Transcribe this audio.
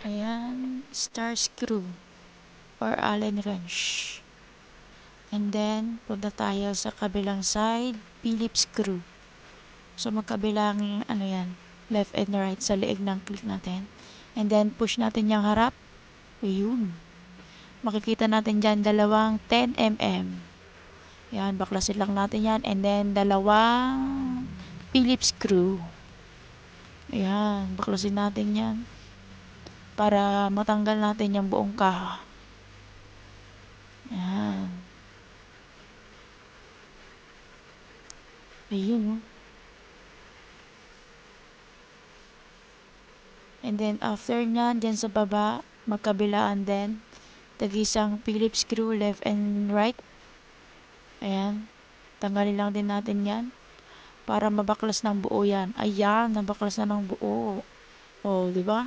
Ayan, star screw or Allen wrench. And then, punta tayo sa kabilang side, Phillips screw. So, magkabilang, yan, left and right sa leeg ng click natin. And then, push natin yung harap. Ayun. Makikita natin dyan, dalawang 10mm. Yan, baklasin lang natin yan. And then, dalawang Phillips screw. Ayan, baklasin natin yan. Para matanggal natin yung buong kaha. Ayan. Ayun. And then, after nyan, dyan sa baba, magkabilaan din. Tag-isang Phillips screw, left and right. Ayan. Tanggalin lang din natin yan. Para mabaklas ng buo yan. Ayan, nabaklas na ng buo. O, di ba?